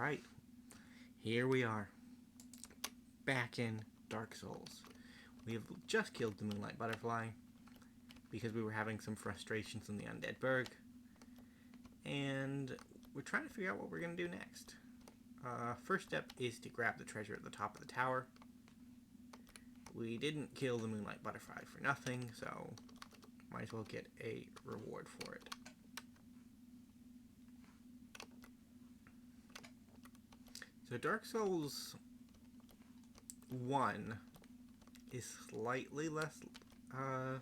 Alright, here we are, back in Dark Souls. We have just killed the Moonlight Butterfly because we were having some frustrations in the Undead Burg, and we're trying to figure out what we're going to do next. First step is to grab the treasure at the top of the tower. We didn't kill the Moonlight Butterfly for nothing, so might as well get a reward for it. So Dark Souls 1 is slightly less, I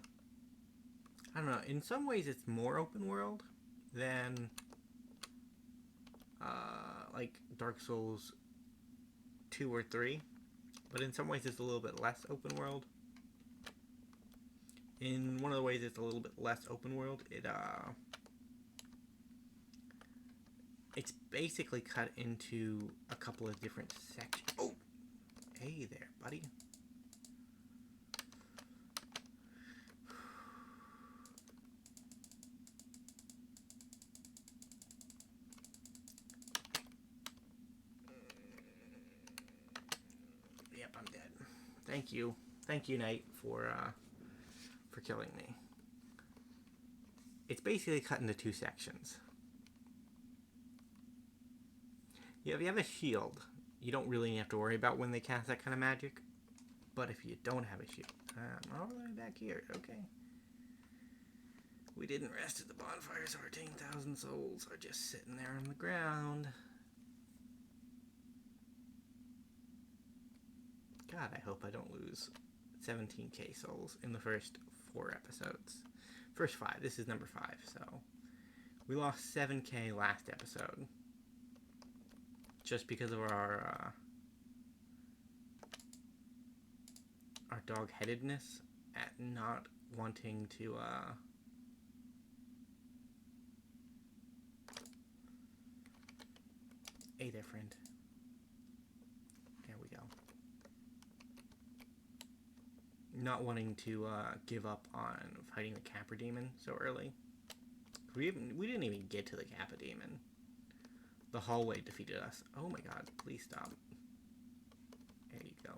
don't know, in some ways it's more open world than, like Dark Souls 2 or 3, but in some ways it's a little bit less open world. In one of the ways it's a little bit less open world, it's basically cut into a couple of different sections. Oh! Hey there, buddy. Yep, I'm dead. Thank you. Thank you, Knight, for killing me. It's basically cut into two sections. Yeah, if you have a shield, you don't really have to worry about when they cast that kind of magic. But if you don't have a shield, all the way back here, okay. We didn't rest at the bonfire, so our 10,000 souls are just sitting there on the ground. God, I hope I don't lose 17k souls in the first 4 episodes. First 5, this is number 5, so we lost 7k last episode. Just because of our dog-headedness at not wanting to, Hey there, friend. There we go. Not wanting to, give up on fighting the Capra Demon so early. We didn't even get to the Capra Demon. The hallway defeated us. Oh my god, please stop. There you go.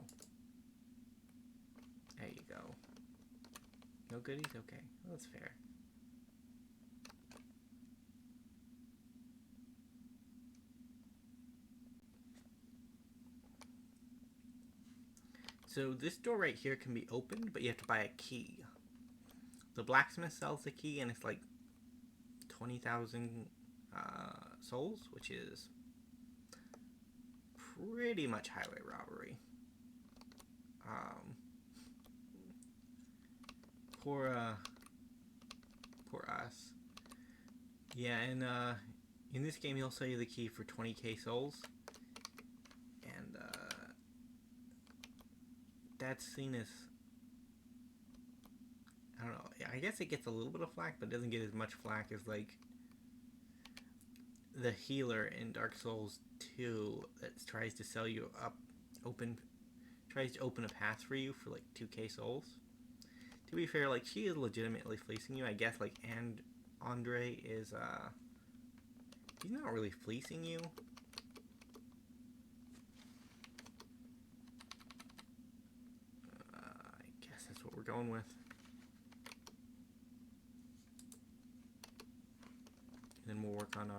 There you go. No goodies? Okay, well, that's fair. So this door right here can be opened, but you have to buy a key. The blacksmith sells the key, and it's like 20,000 souls, which is pretty much highway robbery. Poor us. Yeah, and in this game he'll sell you the key for 20k souls, and that's seen as, I don't know, I guess it gets a little bit of flack, but it doesn't get as much flack as like the healer in Dark Souls 2 that tries to sell you tries to open a path for you for like 2k souls. To be fair, like, she is legitimately fleecing you. I guess, like, and Andre is, he's not really fleecing you. I guess that's what we're going with. And then we'll work on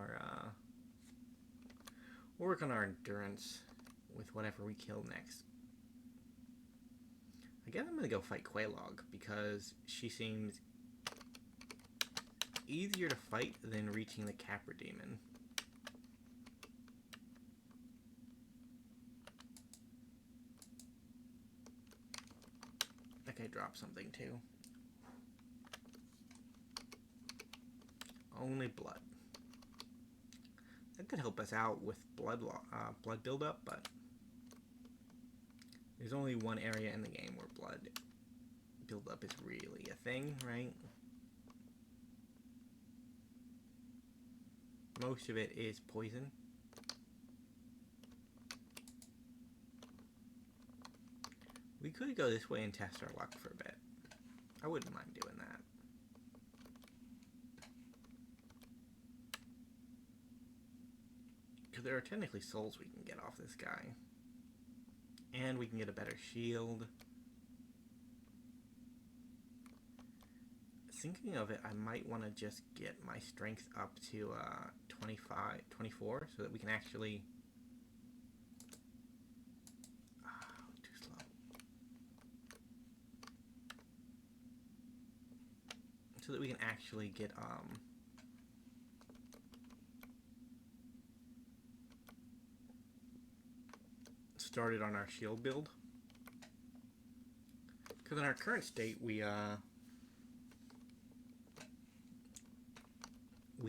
our endurance with whatever we kill next. I guess I'm gonna go fight Quelaag because she seems easier to fight than reaching the Capra Demon. That guy dropped something too. Only blood. That could help us out with blood buildup, but there's only one area in the game where blood buildup is really a thing, right? Most of it is poison. We could go this way and test our luck for a bit. I wouldn't mind doing that. Because there are technically souls we can get off this guy. And we can get a better shield. Thinking of it, I might want to just get my strength up to 24, so that we can actually... too slow. So that we can actually get started on our shield build. Because in our current state, we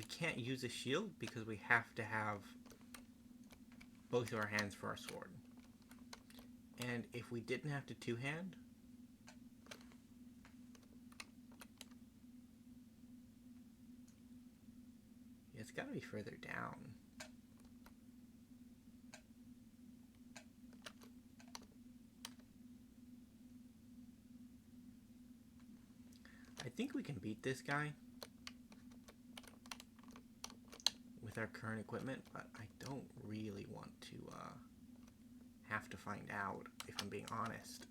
can't use a shield because we have to have both of our hands for our sword. And if we didn't have to two-hand, it's got to be further down. I think we can beat this guy with our current equipment, but I don't really want to have to find out, if I'm being honest.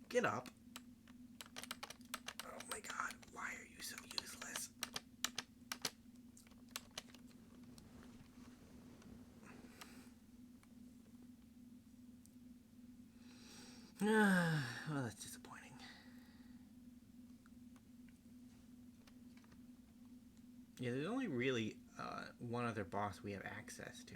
Get up. Oh my god, why are you so useless? Well, that's disappointing. Yeah, there's only really one other boss we have access to.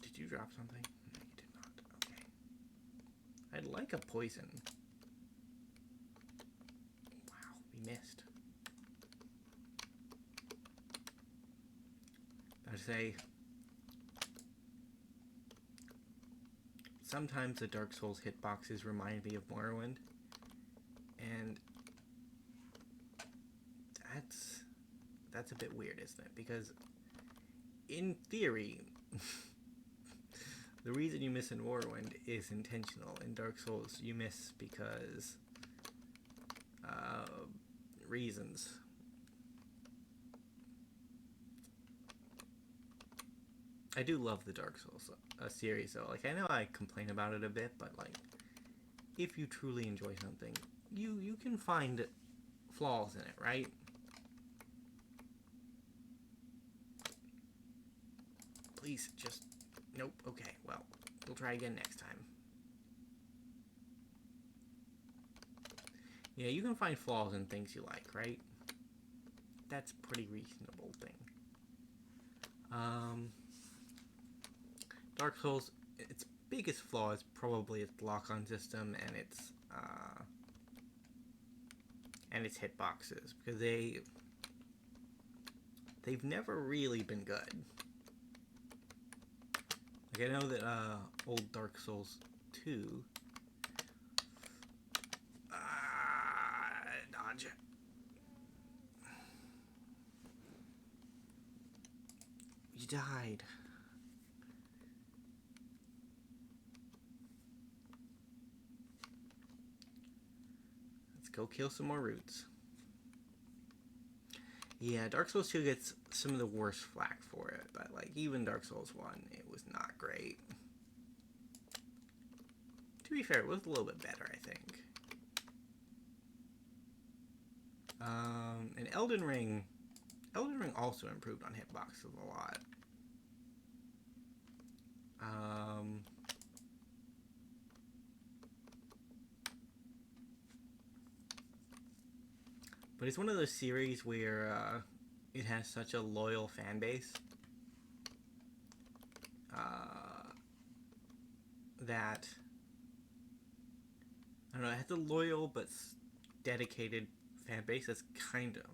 Did you drop something? No, you did not. Okay. I'd like a poison. Wow, we missed. I'd say sometimes the Dark Souls hitboxes remind me of Morrowind, and that's a bit weird, isn't it? Because in theory, the reason you miss in Morrowind is intentional. In Dark Souls, you miss because reasons. I do love the Dark Souls series, though. Like, I know I complain about it a bit, but like, if you truly enjoy something, you can find flaws in it, right? Please, just... Nope, okay, well, we'll try again next time. Yeah, you can find flaws in things you like, right? That's a pretty reasonable thing. Dark Souls, its biggest flaw is probably its lock-on system and its hitboxes, because they've never really been good. Like, I know that old Dark Souls 2 dodge. You died. Let's go kill some more roots. Yeah, Dark Souls 2 gets some of the worst flack for it, but like, even Dark Souls 1, it was not great. To be fair, it was a little bit better, I think. And Elden Ring also improved on hitboxes a lot. But it's one of those series where it has such a loyal fan base that, I don't know, it has a loyal but dedicated fan base that's kind of,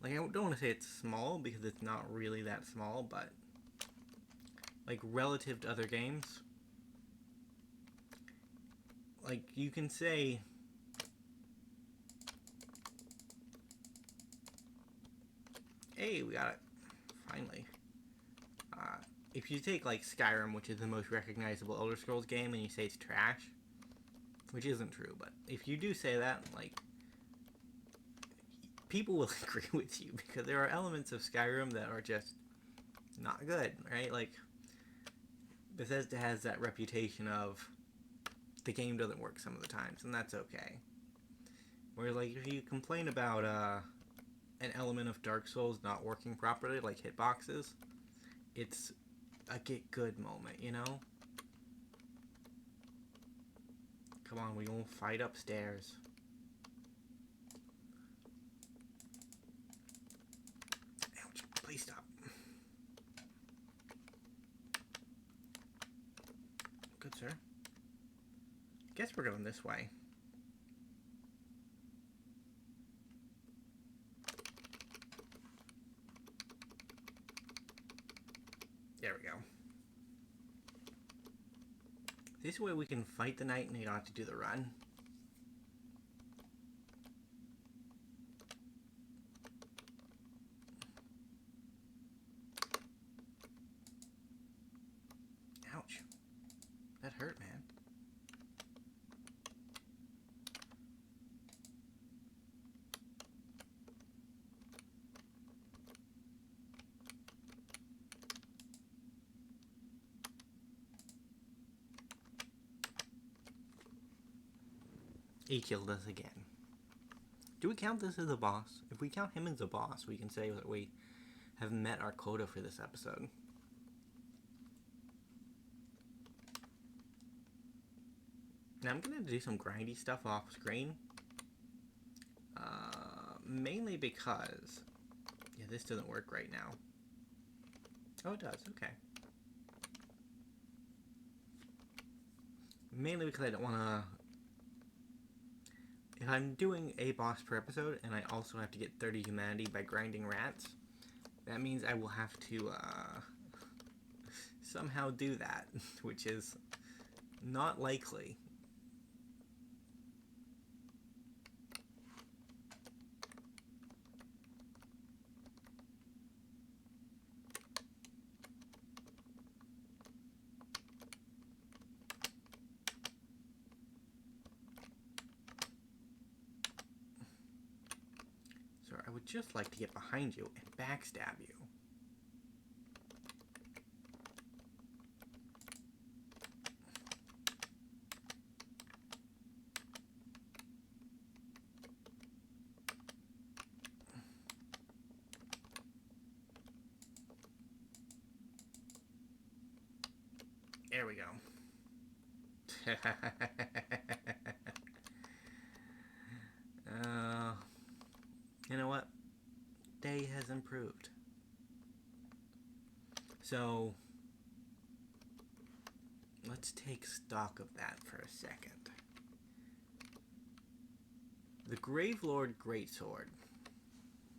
like, I don't want to say it's small because it's not really that small, but like, relative to other games, like, you can say hey, we got it. Finally. if you take like Skyrim, which is the most recognizable Elder Scrolls game, and you say it's trash, which isn't true, but if you do say that, like, people will agree with you because there are elements of Skyrim that are just not good, right? Like, Bethesda has that reputation of the game doesn't work some of the times, and that's okay. Whereas, like, if you complain about an element of Dark Souls not working properly, like hitboxes, it's a get good moment, you know? Come on, we won't fight upstairs. Ouch, please stop. Good, sir. Guess we're going this way. There we go. This way we can fight the knight and you don't have to do the run. Ouch. That hurt, man. He killed us again. Do we count this as a boss? If we count him as a boss, we can say that we have met our quota for this episode. Now I'm going to do some grindy stuff off screen. Mainly because... yeah, this doesn't work right now. Oh, it does. Okay. Mainly because I don't want to... if I'm doing a boss per episode, and I also have to get 30 humanity by grinding rats, that means I will have to somehow do that, which is not likely. So I would just like to get behind you and backstab you. There we go. You know what? Day has improved. So, let's take stock of that for a second. The Gravelord Greatsword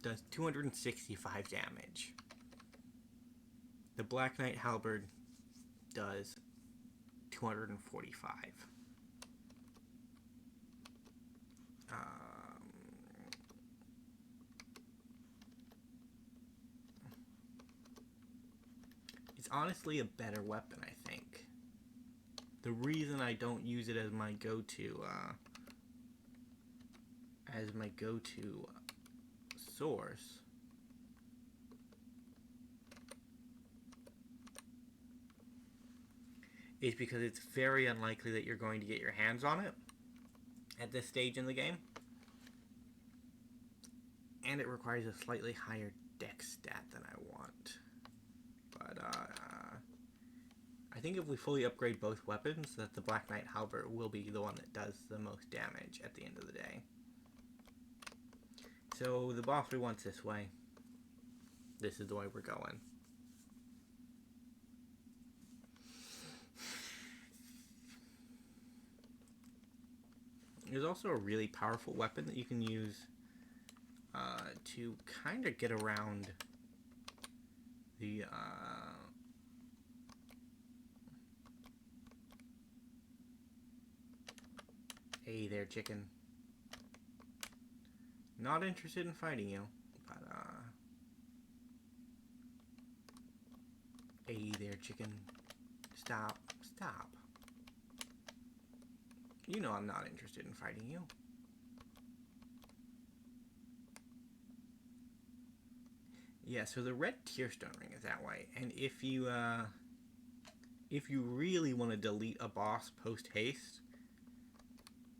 does 265 damage. The Black Knight Halberd does 245. It's honestly a better weapon, I think. The reason I don't use it as my go-to source is because it's very unlikely that you're going to get your hands on it at this stage in the game. And it requires a slightly higher dex stat than I want. But, I think if we fully upgrade both weapons, that the Black Knight Halberd will be the one that does the most damage at the end of the day. So, the boss we want this way. This is the way we're going. There's also a really powerful weapon that you can use to kind of get around the hey there, chicken. Not interested in fighting you, but hey there, chicken. Stop. Stop. You know I'm not interested in fighting you. Yeah, so the red tearstone ring is that way, and if you really want to delete a boss post haste,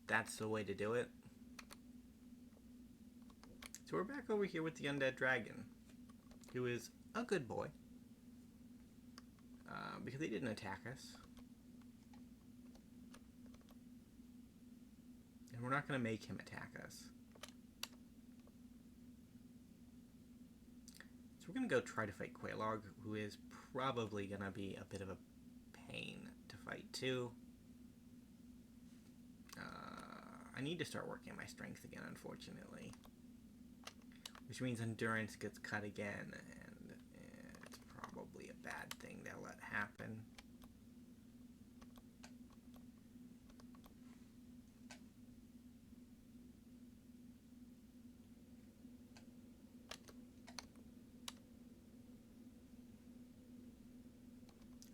that's the way to do it. So we're back over here with the undead dragon, who is a good boy, because he didn't attack us. And we're not going to make him attack us. So we're going to go try to fight Quelaag, who is probably going to be a bit of a pain to fight too. I need to start working my strength again, unfortunately. Which means endurance gets cut again, and it's probably a bad thing to let happen.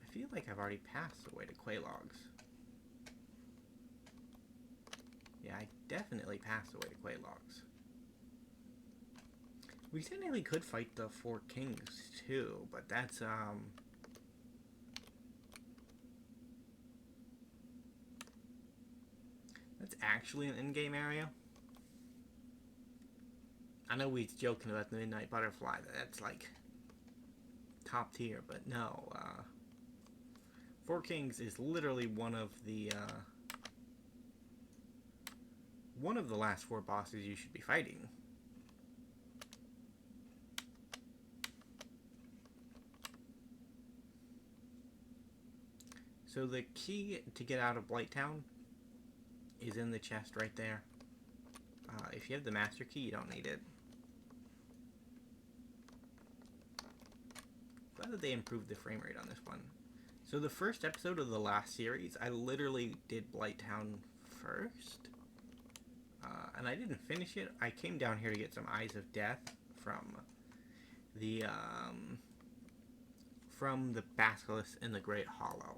I feel like I've already passed the way to Quelaag's. Yeah, I definitely passed the way to Quelaag's. We technically could fight the Four Kings too, but that's actually an in-game area. I know we're joking about the Midnight Butterfly, that's like top tier, but no, Four Kings is literally one of the last 4 bosses you should be fighting. So the key to get out of Blighttown is in the chest right there. If you have the master key, you don't need it. Glad that they improved the frame rate on this one. So the first episode of the last series, I literally did Blighttown first. And I didn't finish it. I came down here to get some Eyes of Death from the Basilisk in the Great Hollow.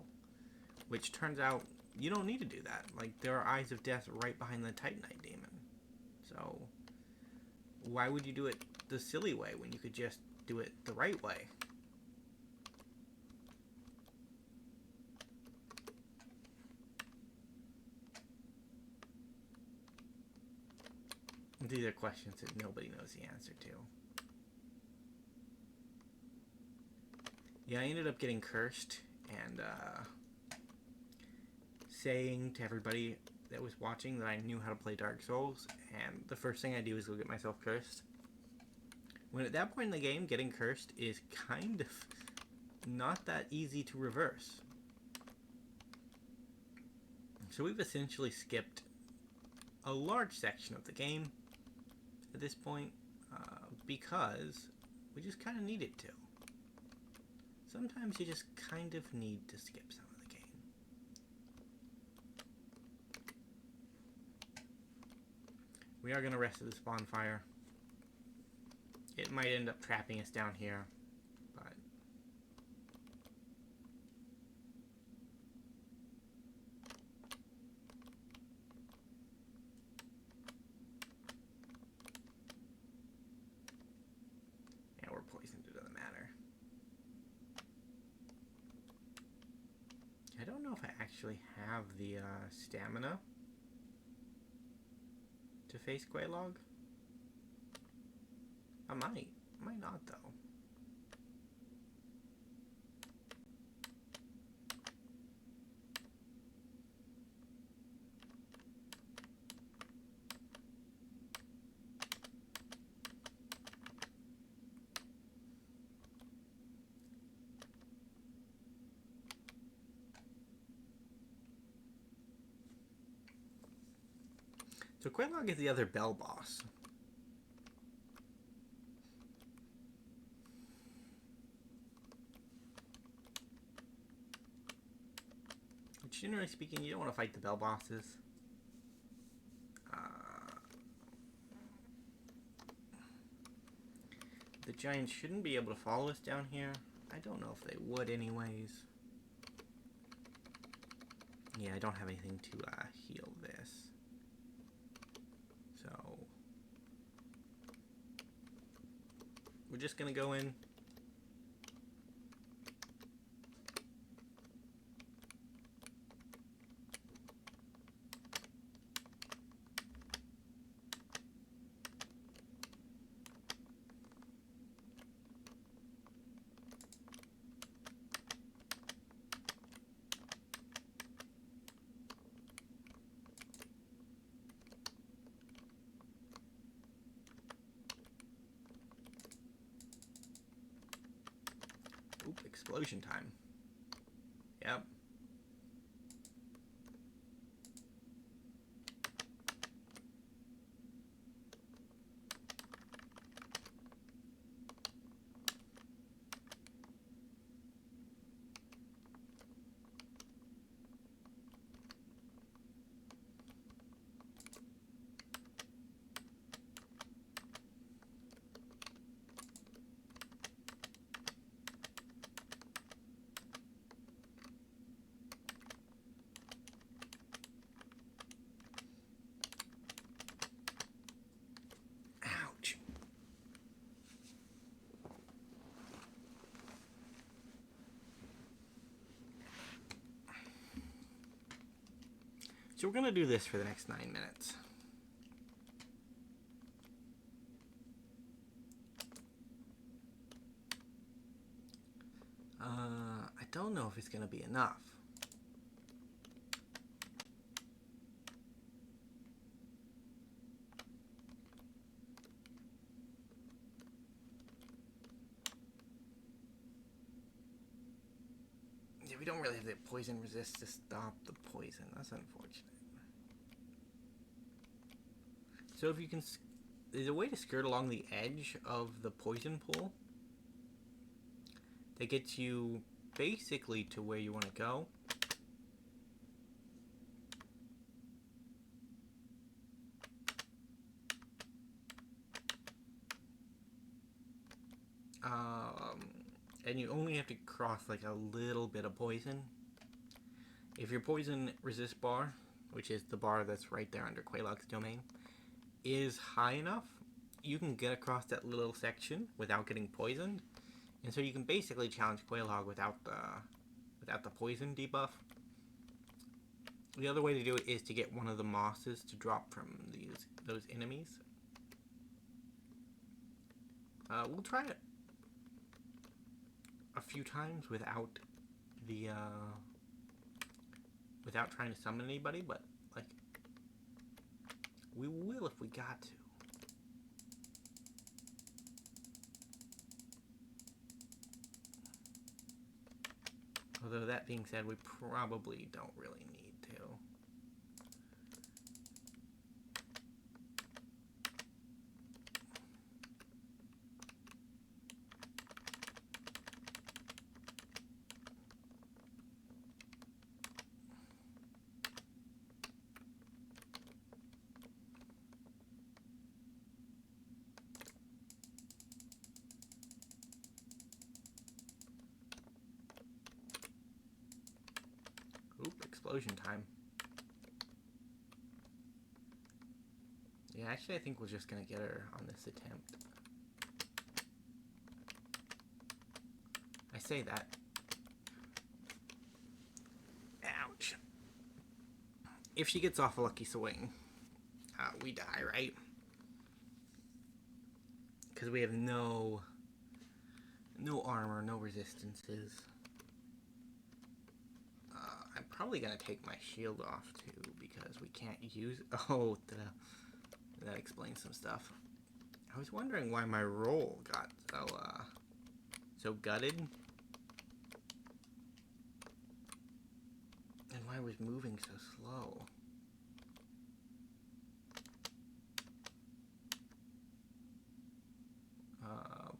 Which turns out you don't need to do that. Like, there are Eyes of Death right behind the Titanite Demon. So, why would you do it the silly way when you could just do it the right way? These are questions that nobody knows the answer to. Yeah, I ended up getting cursed and saying to everybody that was watching that I knew how to play Dark Souls, and the first thing I do is go get myself cursed. When at that point in the game, getting cursed is kind of not that easy to reverse. So we've essentially skipped a large section of the game at this point, because we just kind of needed to. Sometimes you just kind of need to skip some of the game. We are going to rest at this bonfire. It might end up trapping us down here, but yeah, we're poisoned, it doesn't matter. I don't know if I actually have the stamina to face Quelaag. I might not though. So Quelaag is the other bell boss. Which, generally speaking, you don't want to fight the bell bosses. The giants shouldn't be able to follow us down here. I don't know if they would anyways. Yeah, I don't have anything to heal this. So we're just gonna go in. Oop, explosion time. Yep. Ouch. So we're gonna do this for the next 9 minutes. I don't know if it's gonna be enough. Yeah, we don't really have the poison resist to stop the poison. That's unfortunate. So if you can, there's a way to skirt along the edge of the poison pool that gets you basically to where you want to go. And you only have to cross like a little bit of poison. If your poison resist bar, which is the bar that's right there under Quaylog's domain, is high enough, you can get across that little section without getting poisoned. And so you can basically challenge Quaylog without the poison debuff. The other way to do it is to get one of the mosses to drop from those enemies. We'll try it a few times without trying to summon anybody, but like we will if we got to. Although that being said, we probably don't really need to. Oop, explosion time. Yeah, actually I think we're just gonna get her on this attempt. I say that. Ouch. If she gets off a lucky swing, we die, right? Because we have no armor, no resistances. I'm probably gonna take my shield off too because we can't use. Oh, that explains some stuff. I was wondering why my roll got so gutted, and why I was moving so slow.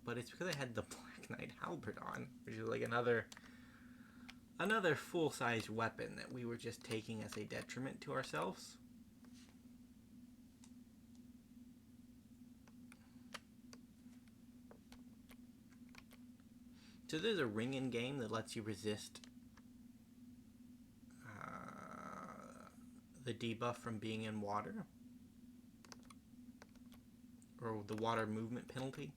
But it's because I had the Black Knight Halberd on, which is like another full-size weapon that we were just taking as a detriment to ourselves. So there's a ring in game that lets you resist the debuff from being in water, or the water movement penalty.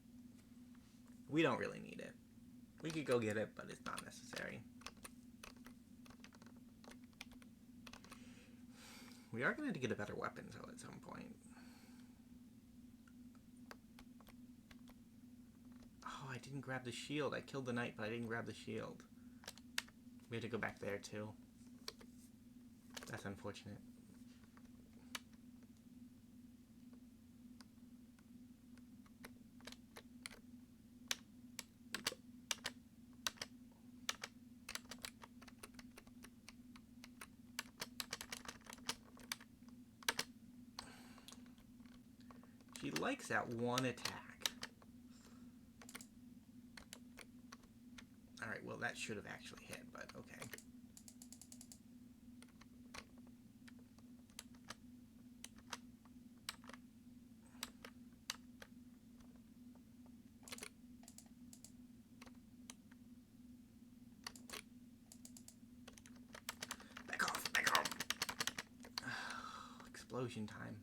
We don't really need it. We could go get it, but it's not necessary. We are going to have to get a better weapon, though, at some point. Oh, I didn't grab the shield. I killed the knight, but I didn't grab the shield. We had to go back there, too. That's unfortunate. She likes that one attack. Alright, well that should have actually hit, but okay. Back off, back off! Explosion time.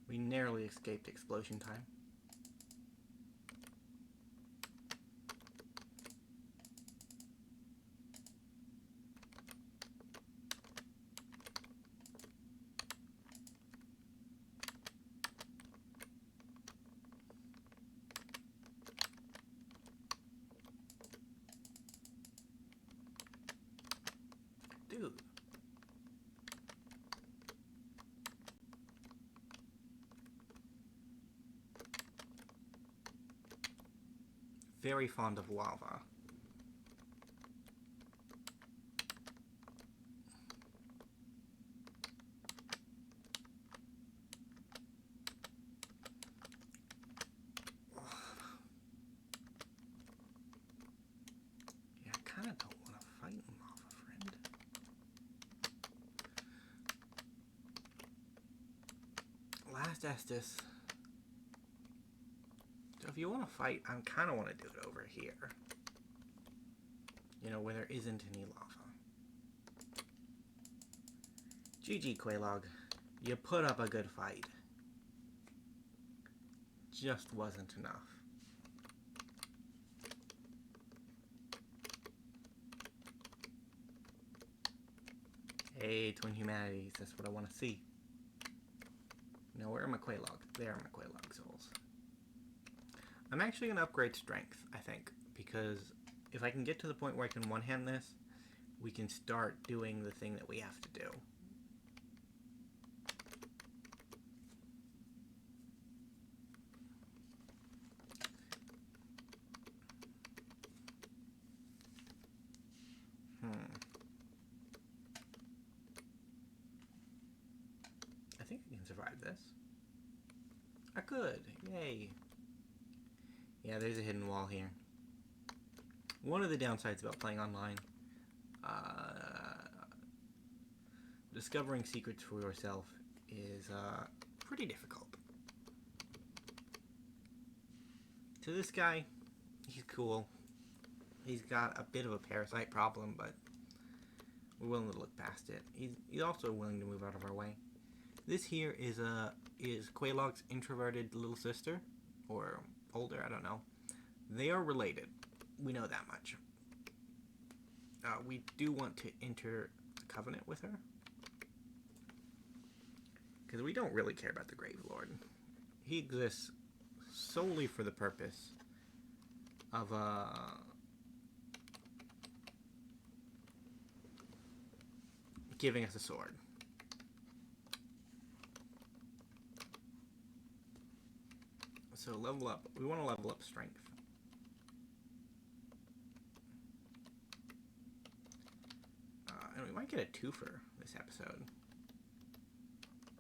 We narrowly escaped explosion time. Dude. Very fond of lava. Yeah, I kind of don't want to fight in lava, friend. Last Estes. So if you want to fight, I kind of want to do it over here. You know, where there isn't any lava. GG, Quelaag. You put up a good fight. Just wasn't enough. Hey, Twin Humanities, that's what I want to see. Now, where are my Quelaag? There are my Quelaag souls. I'm actually going to upgrade strength, I think, because if I can get to the point where I can one-hand this, we can start doing the thing that we have to do. I think I can survive this. I could. Yay. Yeah, there's a hidden wall here. One of the downsides about playing online, discovering secrets for yourself is pretty difficult. To this guy, he's cool. He's got a bit of a parasite problem, but we're willing to look past it. He's also willing to move out of our way. This here is Quelaag's introverted little sister, or older, I don't know. They are related. We know that much. We do want to enter a covenant with her, because we don't really care about the Grave Lord. He exists solely for the purpose of giving us a sword. So level up. We want to level up strength. And we might get a twofer this episode.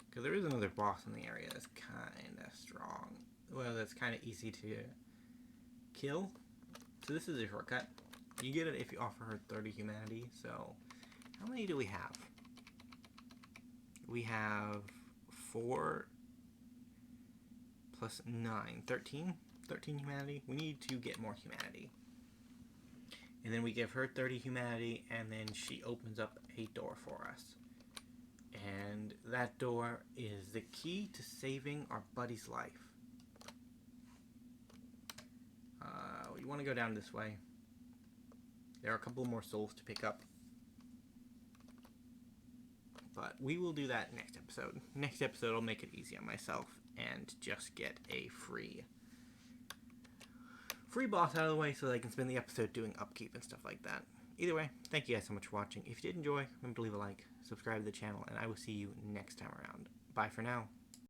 Because there is another boss in the area that's kind of strong. Well, that's kind of easy to kill. So this is a shortcut. You get it if you offer her 30 humanity. So how many do we have? We have 4 plus 9. 13? 13 humanity. We need to get more humanity. And then we give her 30 humanity, and then she opens up a door for us. And that door is the key to saving our buddy's life. You want to go down this way. There are a couple more souls to pick up. But we will do that next episode. Next episode, I'll make it easy on myself and just get a free boss out of the way so that I can spend the episode doing upkeep and stuff like that. Either way, thank you guys so much for watching. If you did enjoy, remember to leave a like, subscribe to the channel, and I will see you next time around. Bye for now.